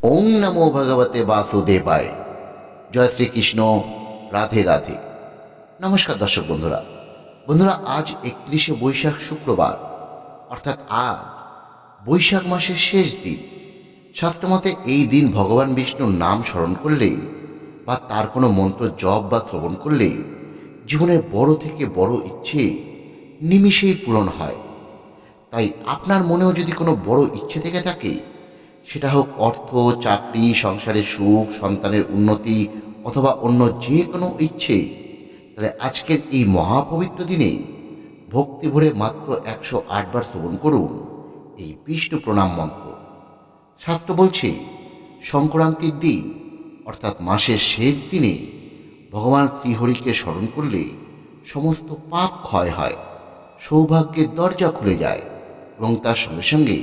ওং নমো ভগবতে বাসুদেবায়। জয় শ্রীকৃষ্ণ। রাধে রাধে। নমস্কার দর্শক বন্ধুরা। আজ 31শে বৈশাখ শুক্রবার, অর্থাৎ আজ বৈশাখ মাসের শেষ দিন। শাস্ত্রমতে এই দিন ভগবান বিষ্ণুর নাম স্মরণ করলে বা তার কোনো মন্ত্র জপ বা শ্রবণ করলে জীবনের বড় থেকে বড় ইচ্ছে নিমিষেই পূরণ হয়। তাই আপনার মনেও যদি কোনো বড় ইচ্ছে থেকে থাকে, সেটা হোক অর্থ, চাকরি, সংসারের সুখ, সন্তানের উন্নতি অথবা অন্য যে কোনো ইচ্ছে, তাহলে আজকের এই মহাপবিত্র দিনে ভক্তি ভরে মাত্র 108 বার শ্রবণ করুন এই বিষ্ণু প্রণাম মন্ত্র। শাস্ত্র বলছে, সংক্রান্তির দিন অর্থাৎ মাসের শেষ দিনে ভগবান শ্রীহরিকে স্মরণ করলে সমস্ত পাপ ক্ষয় হয়, সৌভাগ্যের দরজা খুলে যায় এবং তার সঙ্গে সঙ্গে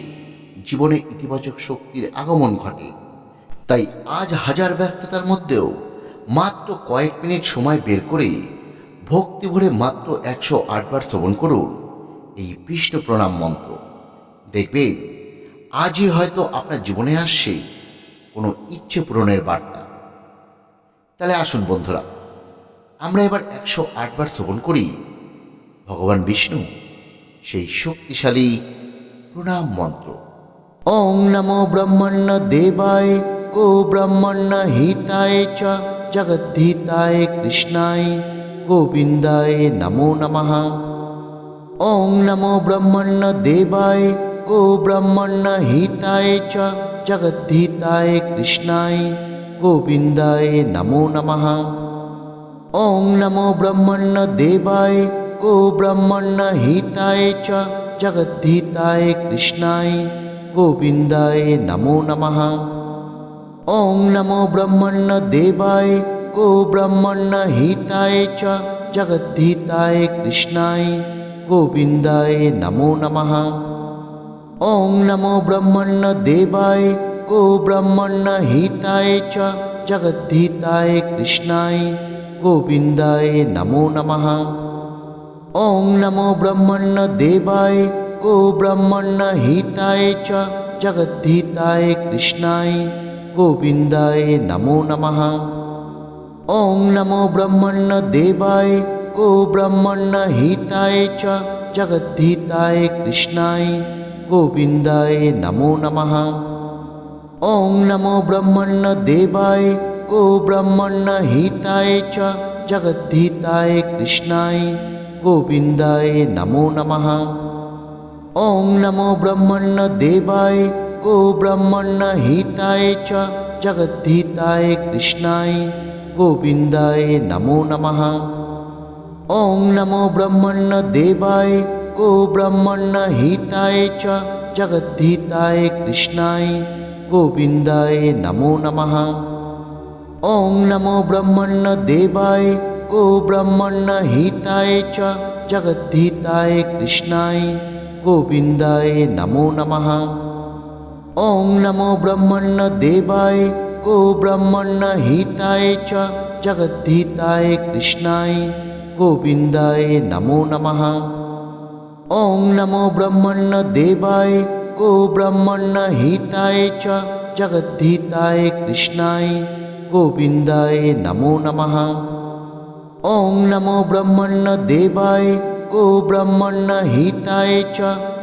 জীবনে ইতিবাচক শক্তির আগমন ঘটে। তাই আজ হাজার ব্যস্ততার মধ্যেও মাত্র কয়েক মিনিট সময় বের করে ভক্তি ভরে মাত্র 108 বার শ্রবণ করুন এই বিষ্ণু প্রণাম মন্ত্র। দেখবেন আজই হয়তো আপনার জীবনে আসছে কোনো ইচ্ছে পূরণের বার্তা। তাহলে আসুন বন্ধুরা, আমরা এবার 108 বার শ্রবণ করি ভগবান বিষ্ণু সেই শক্তিশালী প্রণাম মন্ত্র। ওং নমো ব্রহ্মণ্য দেবায় গো ব্রহ্মণ্য হিতায় চ জগদ্ধিতায় কৃষ্ণায় গোবিন্দায় নমো নমঃ। ওং নমো ব্রহ্মণ্য দেবায় গো ব্রহ্মণ্য হিতায় চ জগদ্ধিতায় কৃষ্ণায় গোবিন্দায় নমো নমঃ। ওং নমো ব্রহ্মণ্য দেবায় গো ব্রহ্মণ্য হিতায় চ জগদ্ধিতায় কৃষ্ণায় গোবিন্দায় নমো নমঃ। ওং নমো ব্রহ্মণ্য দেবায় গো ব্রহ্মণ্য হিতায় চ জগদ্ধিতায় কৃষ্ণায় গোবিন্দায় নমো নমঃ। ওং নমো ব্রহ্মণ্য দেবায় গো ব্রহ্মণ্য হিতায় চ জগদ্ধিতায় কৃষ্ণায় গোবিন্দায় নমো নমঃ। ওং নমো ব্রহ্মণ্য দেবায় গো ব্রহ্মণ্য হিতায় চ জগদ্ধিতায় কৃষ্ণায় গোবিন্দায় নমো নমঃ। ওং নমো ব্রহ্মণ্য দেবায় গো ব্রহ্মণ্য হিতায় চ জগদ্ধিতায় কৃষ্ণায় গোবিন্দায় নমো নমঃ। ওং নমো ব্রহ্মণ্য দেবায় গো ব্রহ্মণ্য হিতায় চ জগদ্ধিতায় কৃষ্ণায় গোবিন্দায় নমো নমঃ। ওং নমো ব্রহ্মণ্য দেবায় গো ব্রহ্মণ্য হিতায় চ জগদ্ধিতায় কৃষ্ণায় গোবিন্দায় নমো নমঃ। ওং নমো ব্রহ্মণ্য দেবায় গো ব্রহ্মণ্য হিতায় চ জগদ্ধিতায় কৃষ্ণায় গোবিন্দায় নমো নমঃ। ওং নমো ব্রহ্মণ্য দেবায় গো ব্রহ্মণ্য হিতায় চ জগদ্ধিতায় কৃষ্ণায় গোবিন্দায় নমো নমঃ। ওং নমো ব্রহ্মণ্য দেবায় গো ব্রহ্মণ্য হিতায় চ জগদ্ধিতায় কৃষ্ণায় গোবিন্দায় নমো নমঃ। ওং নমো ব্রহ্মণ্য দেবায় গো ব্রহ্মণ্য হিতায় চ জগদ্ধিতায় কৃষ্ণায় গোবিন্দায় নমো নমঃ। ওং নমো ব্রহ্মণ্য দেবায় গো ব্রহ্মণ্য হিতায় চ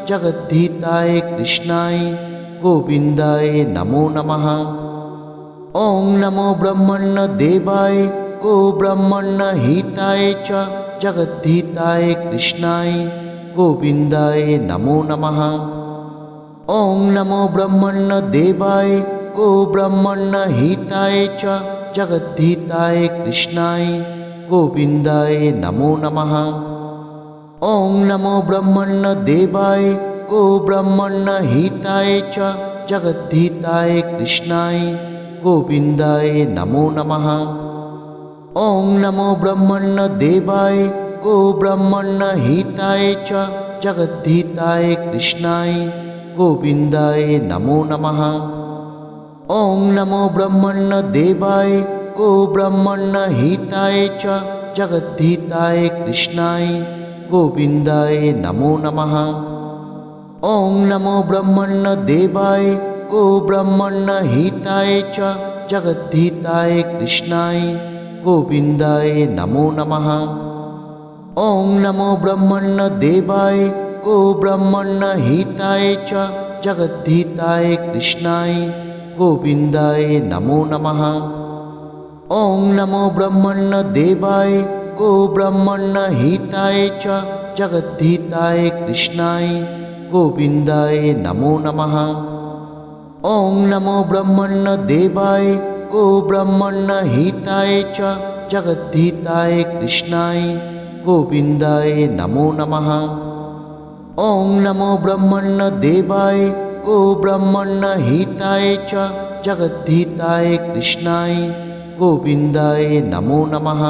জগদ্ধিতায় কৃষ্ণায় গোবিন্দায় নমো নমঃ। ওং নমো ব্রহ্মণ্য দেবায় গো ব্রহ্মণ্য হিতায় চ জগদ্ধিতায় কৃষ্ণায় গোবিন্দায় নমো নমঃ। ওং নমো ব্রহ্মণ্য দেবায় গো ব্রহ্মণ্য হিতায় চ জগদ্ধিতায় কৃষ্ণায় গোবিন্দায় নমো নমঃ। ওং নমো ব্রহ্মণ্য দেবায় গো ব্রহ্মণ্য হিতায় চ জগদ্ধিতায় কৃষ্ণায় গোবিন্দায় নমো নমঃ। ওং নমো ব্রহ্মণ্য দেবায় গো ব্রহ্মণ্য হিতায় চ জগদ্ধিতায় কৃষ্ণায় গোবিন্দায় নমো নমঃ। ওং নমো ব্রহ্মণ্য দেবায় গো ব্রহ্মণ্য হিতায় চ জগদ্ধিতায় কৃষ্ণায় গোবিন্দায় নমো নমঃ। ওং নমো ব্রহ্মণ্য দেবায় गो ब्रह्मण्य हिताय च जगद्धिताय कृष्णाय गोविन्दाय नमो नमः। ॐ नमो ब्रह्मण्य देवाय गो ब्रह्मण्य हिताय च जगद्धिताय कृष्णाय गोविन्दाय नमो नमः। ॐ नमो ब्रह्मण्य देवाय गो ब्रह्मण्य हिताय च जगद्धिताय कृष्णाय गोविन्दाय नमो नमः। ॐ नमो ब्रह्मण्य देवाय गो ब्रह्मण्य हिताय च जगद्धिताय कृष्णाय गोविन्दाय नमो नमः। ॐ नमो ब्रह्मण्य देवाय गो ब्रह्मण्य हिताय च जगद्धिताय कृष्णाय गोविन्दाय नमो नमः।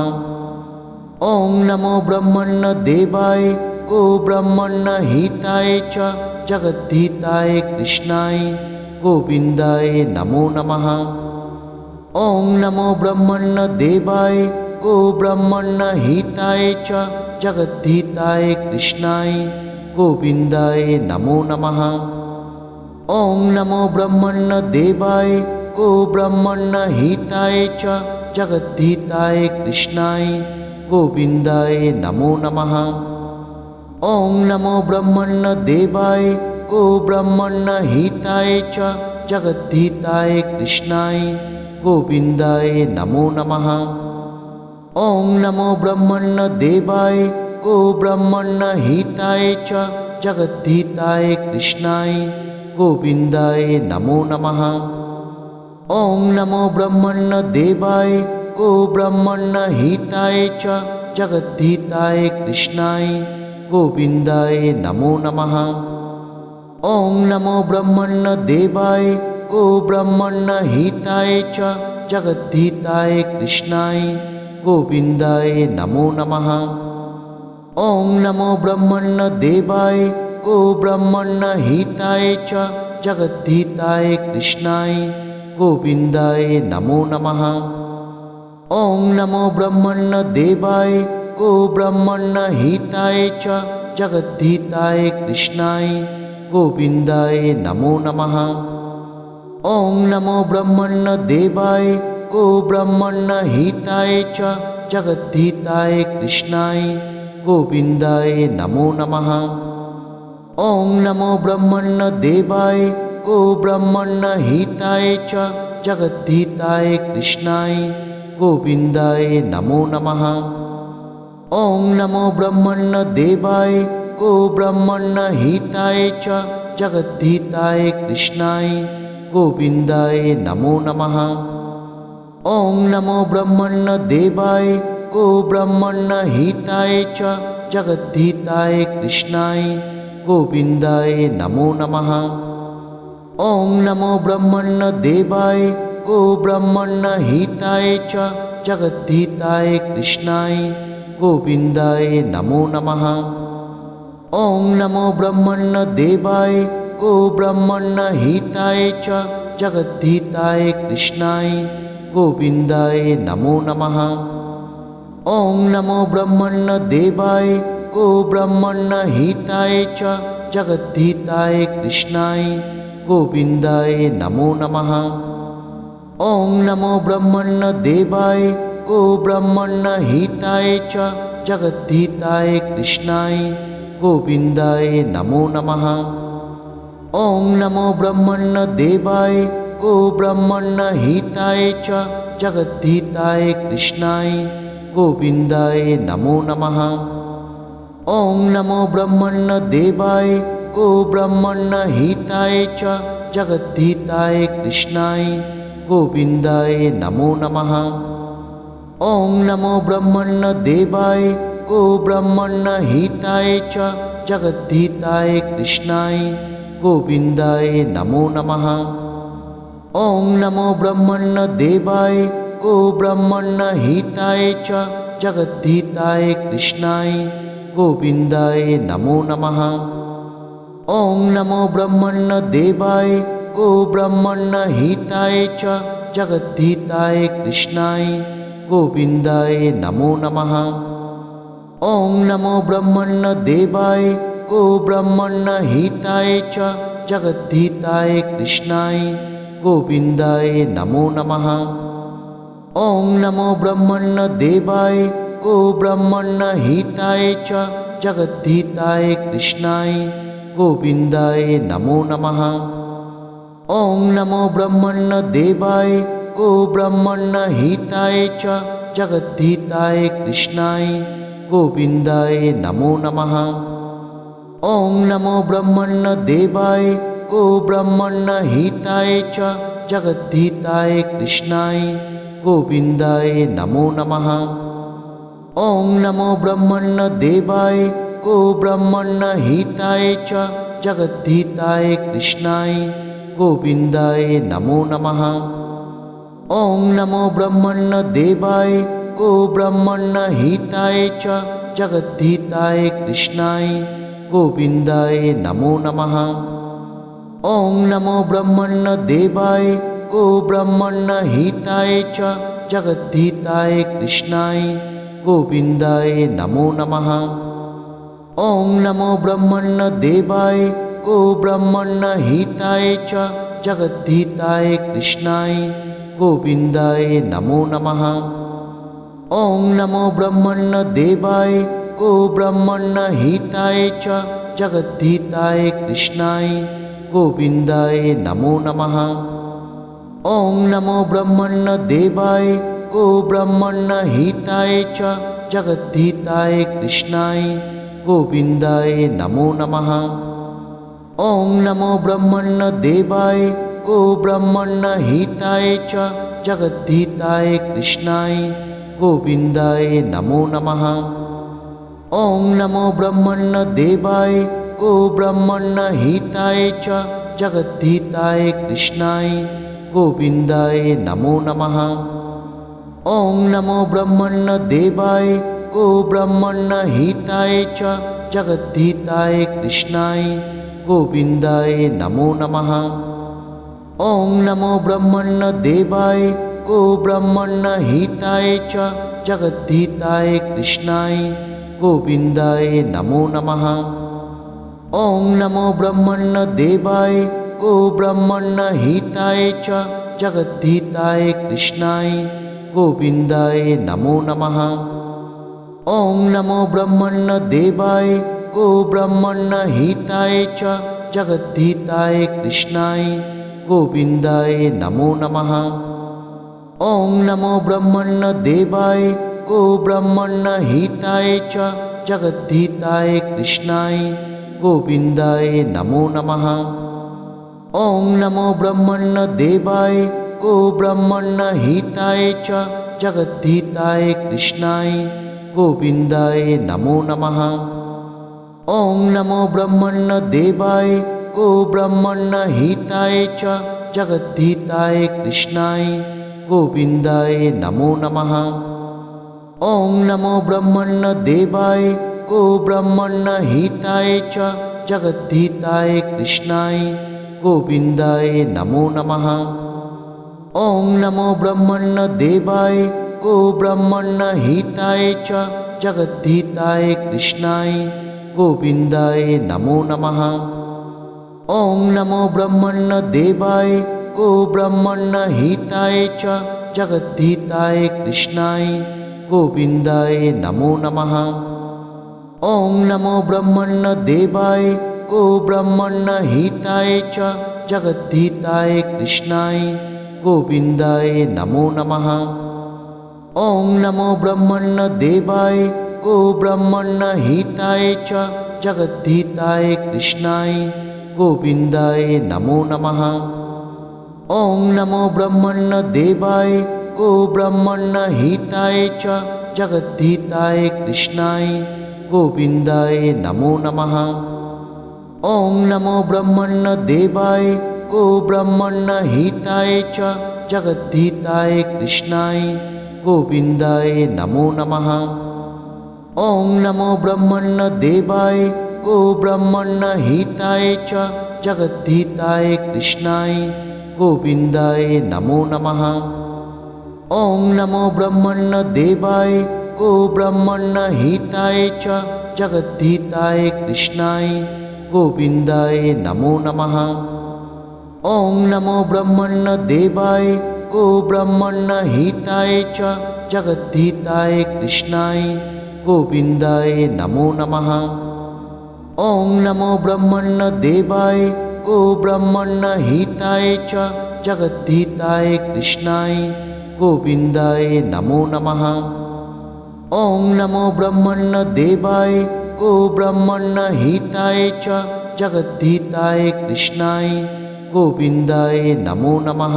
ॐ नमो ब्रह्मण्य देवाय गो ब्रह्मण्य हिताय च जगद्धिताय कृष्णाय गोविन्दाय नमो नमः। ॐ नमो ब्रह्मण्य देवाय गो ब्रह्मण्य हिताय च जगद्धिताय कृष्णाय गोविन्दाय नमो नमः। ॐ नमो ब्रह्मण्य देवाय गो ब्रह्मण्य हिताय च जगद्धिताय कृष्णाय गोविन्दाय नमो नमः। ॐ नमो ब्रह्मण्य देवाय गो ब्रह्मण्य हिताय च जगद्धिताय कृष्णाय गोविन्दाय नमो नमः। ॐ नमो ब्रह्मण्य देवाय गो ब्रह्मण्य हिताय च जगद्धिताय कृष्णाय गोविन्दाय नमो नमः। ॐ नमो ब्रह्मण्य देवाय गो ब्रह्मण्य हिताय च जगद्धिताय कृष्णाय गोविन्दाय नमो नमः। ॐ नमो ब्रह्मण्य देवाय गो ब्रह्मण्य हिताय च जगद्धिताय कृष्णाय गोविन्दाय नमो नमः। ॐ नमो ब्रह्मण्य देवाय गो ब्रह्मण्य हिताय च जगद्धिताय कृष्णाय गोविन्दाय नमो नमः। ॐ नमो ब्रह्मण्य देवाय गो ब्रह्मण्य हिताय च जगद्धिताय कृष्णाय गोविन्दाय नमो नमः। ॐ नमो ब्रह्मण्य देवाय गो ब्रह्मण्य हिताय च जगद्धिताय कृष्णाय गोविन्दाय नमो नमः। ॐ नमो ब्रह्मण्य देवाय गो ब्रह्मण्य हिताय च जगद्धिताय कृष्णाय गोविन्दाय नमो नमः। ॐ नमो ब्रह्मण्य देवाय गो ब्रह्मण्य हिताय च जगद्धिताय कृष्णाय गोविन्दाय नमो नमः। ॐ नमो ब्रह्मण्य देवाय गो ब्रह्मण्य हिताय च जगद्धिताय कृष्णाय गोविन्दाय नमो नमः। ॐ नमो ब्रह्मण्य देवाय गो ब्रह्मण्य हिताय च जगद्धिताय कृष्णाय गोविन्दाय नमो नमः। ॐ नमो ब्रह्मण्य देवाय गो ब्रह्मण्य हिताय च जगद्धिताय कृष्णाय गोविन्दाय नमो नमः। ॐ नमो ब्रह्मण्य देवाय गो ब्रह्मण्य हिताय च जगद्धिताय कृष्णाय गोविन्दाय नमो नमः। ॐ नमो ब्रह्मण्य देवाय गो ब्रह्मण्य हिताय च जगद्धिताय कृष्णाय गोविन्दाय नमो नमः। ॐ नमो ब्रह्मण्य देवाय गो ब्रह्मण्य हिताय च जगद्धिताय कृष्णाय गोविन्दाय नमो नमः। ॐ नमो ब्रह्मण्य देवाय गो ब्रह्मण्य हिताय च जगद्धिताय कृष्णाय गोविन्दाय नमो नमः। ॐ नमो ब्रह्मण्य देवाय गो ब्रह्मण्य हिताय च जगद्धिताय कृष्णाय गोविन्दाय नमो नमः। ॐ नमो ब्रह्मण्य देवाय गो ब्रह्मण्य हिताय च जगद्धिताय कृष्णाय गोविन्दाय नमो नमः। ॐ नमो ब्रह्मण्य देवाय गो ब्रह्मण्य हिताय च जगद्धिताय कृष्णाय गोविन्दाय नमो नमः। ॐ नमो ब्रह्मण्य देवाय गो ब्रह्मण्य हिताय च जगद्धिताय कृष्णाय गोविन्दाय नमो नमः। ॐ नमो ब्रह्मण्य देवाय गो ब्रह्मण्य हिताय च जगद्धिताय कृष्णाय गोविन्दाय नमो नमः। ॐ नमो ब्रह्मण्य देवाय गो ब्रह्मण्य हिताय च जगद्धिताय कृष्णाय गोविन्दाय नमो नमः। ॐ नमो ब्रह्मण्य देवाय गो ब्रह्मण्य हिताय च जगद्धिताय कृष्णाय गोविन्दाय नमो नमः। ॐ नमो ब्रह्मण्य देवाय गो ब्रह्मण्य हिताय च जगद्धिताय कृष्णाय गोविन्दाय नमो नमः। ॐ नमो ब्रह्मण्य देवाय गो ब्रह्मण्य हिताय च जगद्धिताय कृष्णाय गोविन्दाय नमो नमः। ॐ नमो ब्रह्मण्य देवाय गो ब्रह्मण्य हिताय च जगद्धिताय कृष्णाय गोविन्दाय नमो नमः। ॐ नमो ब्रह्मण्य देवाय गो ब्रह्मण्य हिताय च जगद्धिताय कृष्णाय गोविन्दाय नमो नमः। ॐ नमो ब्रह्मण्य देवाय गो ब्रह्मण्य हिताय च जगद्धिताय कृष्णाय गोविन्दाय नमो नमः। ॐ नमो ब्रह्मण्य देवाय गो ब्रह्मण्य हिताय च जगद्धिताय कृष्णाय गोविन्दाय नमो नमः। ॐ नमो ब्रह्मण्य देवाय गो ब्रह्मण्य हिताय च जगद्धिताय कृष्णाय गोविन्दाय नमो नमः। ॐ नमो ब्रह्मण्य देवाय गो ब्रह्मण्य हिताय च जगद्धिताय कृष्णाय गोविन्दाय नमो नमः। ॐ नमो ब्रह्मण्य देवाय गो ब्रह्मण्य हिताय च जगद्धिताय कृष्णाय गोविन्दाय नमो नमः। ॐ नमो ब्रह्मण्य देवाय गो ब्रह्मण्य हिताय च जगद्धिताय कृष्णाय गोविन्दाय नमो नमः। ॐ नमो ब्रह्मण्य देवाय गो ब्रह्मण्य हिताय च जगद्धिताय कृष्णाय गोविन्दाय नमो नमः। ॐ नमो ब्रह्मण्य देवाय गो ब्रह्मण्य हिताय च जगद्धिताय कृष्णाय गोविन्दाय नमो नमः। ॐ नमो ब्रह्मण्य देवाय गो ब्रह्मण्य हिताय च जगद्धिताय कृष्णाय गोविन्दाय नमो नमः। ॐ नमो ब्रह्मण्य देवाय गो ब्रह्मण्य हिताय च जगद्धिताय कृष्णाय गोविन्दाय नमो नमः। ॐ नमो ब्रह्मण्य देवाय गो ब्रह्मण्य हिताय च जगद्धिताय कृष्णाय गोविन्दाय नमो नमः। ॐ नमो ब्रह्मण्य देवाय गो ब्रह्मण्य हिताय च जगद्धिताय कृष्णाय गोविन्दाय नमो नमः। ॐ नमो ब्रह्मण्य देवाय गो ब्रह्मण्य हिताय च जगद्धिताय कृष्णाय गोविन्दाय नमो नमः। ॐ नमो ब्रह्मण्य देवाय गो ब्रह्मण्य हिताय च जगद्धिताय कृष्णाय गोविन्दाय नमो नमः। ॐ नमो ब्रह्मण्य देवाय गो ब्रह्मण्य हिताय च जगद्धिताय कृष्णाय गोविन्दाय नमो नमः। ॐ नमो ब्रह्मण्य देवाय गो ब्रह्मण्य हिताय च जगद्धिताय कृष्णाय गोविन्दाय नमो नमः। ॐ नमो ब्रह्मण्य देवाय गो ब्रह्मण्य हिताय च जगद्धिताय कृष्णाय गोविन्दाय नमो नमः। ॐ नमो ब्रह्मण्य देवाय गो ब्रह्मण्य हिताय च जगद्धिताय कृष्णाय गोविन्दाय नमो नमः। ॐ नमो ब्रह्मण्य देवाय गो ब्रह्मण्य हिताय च जगद्धिताय कृष्णाय गोविन्दाय नमो नमः। ॐ नमो ब्रह्मण्य देवाय गो ब्रह्मण्य हिताय च जगद्धिताय कृष्णाय गोविन्दाय नमो नमः। ॐ नमो ब्रह्मण्यदेवाय गो ब्रह्मण्यहिताय च जगद्धिताय कृष्णाय गोविन्दाय नमो नमः। ॐ नमो ब्रह्मण्यदेवाय गो ब्रह्मण्यहिताय च जगद्धिताय कृष्णाय गोविन्दाय नमो नमः। ॐ नमो ब्रह्मण्यदेवाय गो ब्रह्मण्यहिताय च जगद्धिताय कृष्णाय गोविन्दाय नमो नमः।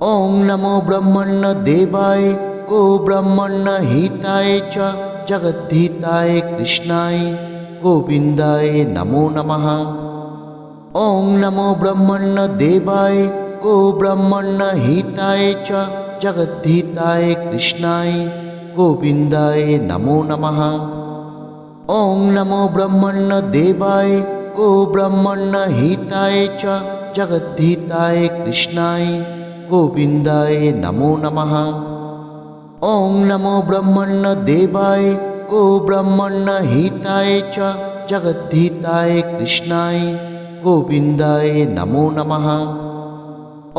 ॐ नमो ब्रह्मण्यदेवाय गो ब्रह्मण्यहिताय च जगद्धिताय कृष्णाय गोविन्दाय नमो नमः। ॐ नमो ब्रह्मण्यदेवाय गो ब्रह्मण्यहिताय च जगद्धिताय कृष्णाय गोविन्दाय नमो नमः। ॐ नमो ब्रह्मण्यदेवाय गो ब्रह्मण्यहिताय च जगद्धिताय कृष्णाय गोविन्दाय नमो नमः। ॐ नमो ब्रह्मण्यदेवाय गो ब्रह्मण्यहिताय च जगद्धिताय कृष्णाय गोविन्दाय नमो नमः।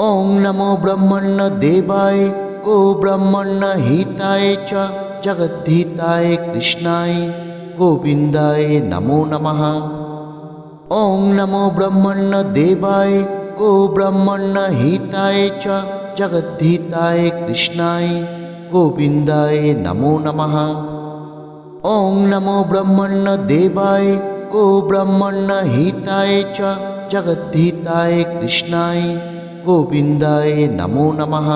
ॐ नमो ब्रह्मण्यदेवाय गो ब्रह्मण्यहिताय च जगद्धिताय कृष्णाय गोविन्दाय नमो नमः। ॐ नमो ब्रह्मण्यदेवाय गो ब्रह्मण्यहिताय च जगद्धिताय कृष्णाय गोविन्दाय नमो नमः। ॐ नमो ब्रह्मण्यदेवाय गो ब्रह्मण्यहिताय च जगद्धिताय कृष्णाय गोविन्दाय नमो नमः।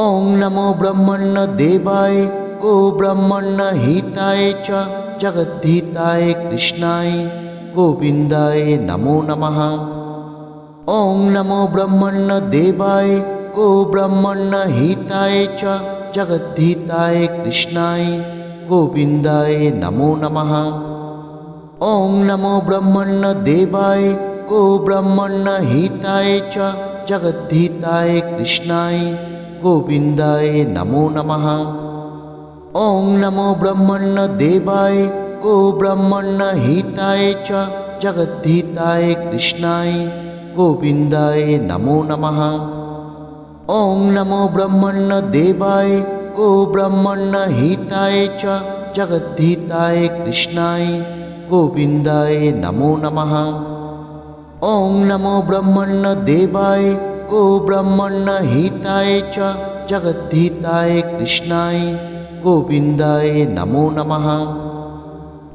ॐ नमो ब्रह्मण्यदेवाय गो ब्रह्मण्यहिताय च जगद्धिताय कृष्णाय गोविन्दाय नमो नमः। ॐ नमो ब्रह्मण्यदेवाय गो ब्रह्मण्यहिताय च जगद्धिताय कृष्णाय गोविन्दाय नमो नमः। ॐ नमो ब्रह्मण्यदेवाय गो ब्रह्मण्यहिताय च जगद्धिताय कृष्णाय गोविन्दाय नमो नमः। ॐ नमो ब्रह्मण्यदेवाय गो ब्रह्मण्यहिताय च जगद्धिताय कृष्णाय गोविन्दाय नमो नमः। ॐ नमो ब्रह्मण्यदेवाय गो ब्रह्मण्यहिताय च जगद्धिताय कृष्णाय गोविन्दाय नमो नमः। ॐ नमो ब्रह्मण्यदेवाय गो ब्रह्मण्यहिताय च जगद्धिताय कृष्णाय गोविन्दाय नमो नमः।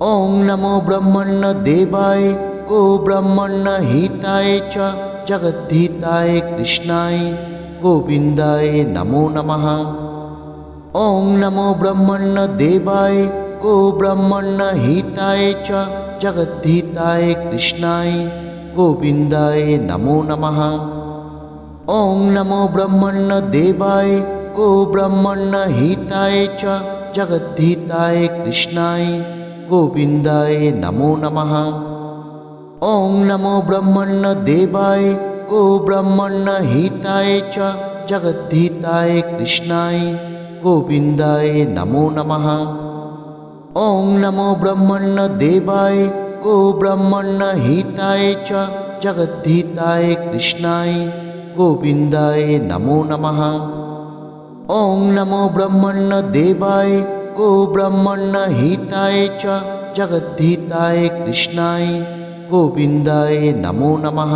ॐ नमो ब्रह्मण्यदेवाय गो ब्रह्मण्यहिताय च जगद्धिताय कृष्णाय गोविन्दाय नमो नमः। ॐ नमो ब्रह्मण्यदेवाय गो ब्रह्मण्यहिताय च जगद्धिताय कृष्णाय गोविन्दाय नमो नमः। ॐ नमो ब्रह्मण्यदेवाय गो ब्रह्मण्यहिताय च जगद्धिताय कृष्णाय गोविन्दाय नमो नमः। ॐ नमो ब्रह्मण्यदेवाय गो ब्रह्मण्यहिताय च जगद्धिताय कृष्णाय गोविन्दाय नमो नमः। ॐ नमो ब्रह्मण्यदेवाय गो ब्रह्मण्यहिताय च जगद्धिताय कृष्णाय गोविन्दाय नमो नमः। ॐ नमो ब्रह्मण्यदेवाय गो ब्रह्मण्यहिताय च जगद्धिताय कृष्णाय गोविन्दाय नमो नमः।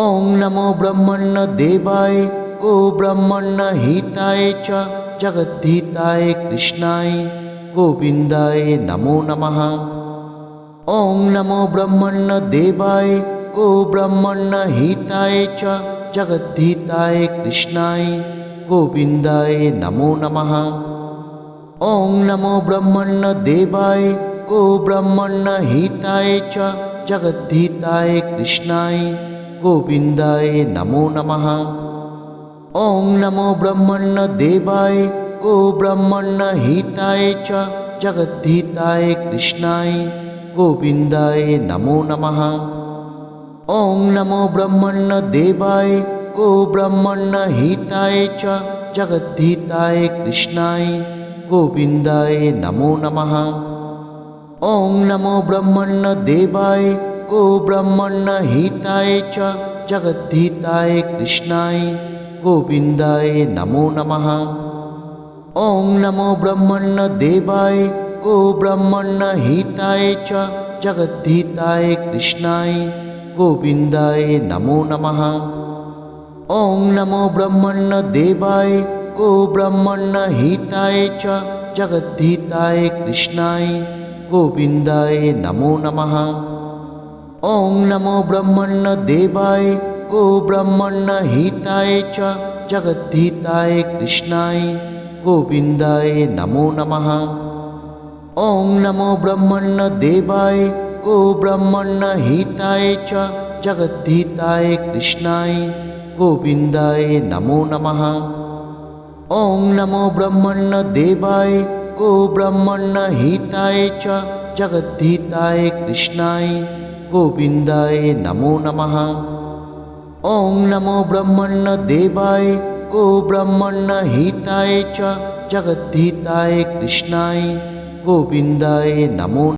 ॐ नमो ब्रह्मण्यदेवाय गो ब्रह्मण्यहिताय च जगद्धिताय कृष्णाय गोविन्दाय नमो नमः। ॐ नमो ब्रह्मण्यदेवाय गो ब्रह्मण्यहिताय च जगद्धिताय कृष्णाय गोविन्दाय नमो नमः। ॐ नमो ब्रह्मण्यदेवाय गो ब्रह्मण्यहिताय च जगद्धिताय कृष्णाय गोविन्दाय नमो नमः। ॐ नमो ब्रह्मण्यदेवाय गो ब्रह्मण्यहिताय च जगद्धिताय कृष्णाय गोविन्दाय नमो नमः। ॐ नमो ब्रह्मण्यदेवाय गो ब्रह्मण्यहिताय च जगद्धिताय कृष्णाय गोविन्दाय नमो नमः। ॐ नमो ब्रह्मण्यदेवाय गो ब्रह्मण्यहिताय च जगद्धिताय कृष्णाय गोविन्दाय नमो नमः। ॐ नमो ब्रह्मण्यदेवाय गो ब्रह्मण्यहिताय च जगद्धिताय कृष्णाय गोविन्दाय नमो नमः। ॐ नमो ब्रह्मण्यदेवाय गो ब्रह्मण्यहिताय च जगद्धिताय कृष्णाय गोविन्दाय नमो नमः। ॐ नमो ब्रह्मण्यदेवाय गो ब्रह्मण्यहिताय च जगद्धिताय कृष्णाय गोविन्दाय नमो नमः। ॐ नमो ब्रह्मण्यदेवाय गो ब्रह्मण्यहिताय च जगद्धिताय कृष्णाय गोविन्दाय नमो नमः। ॐ नमो ब्रह्मण्यदेवाय गो ब्रह्मण्यहिताय च जगद्धिताय कृष्णाय गोविन्दाय नमो नमः। ॐ नमो ब्रह्मण्यदेवाय गो ब्रह्मण्यहिताय च जगद्धिताय कृष्णाय गोविन्दाय नमो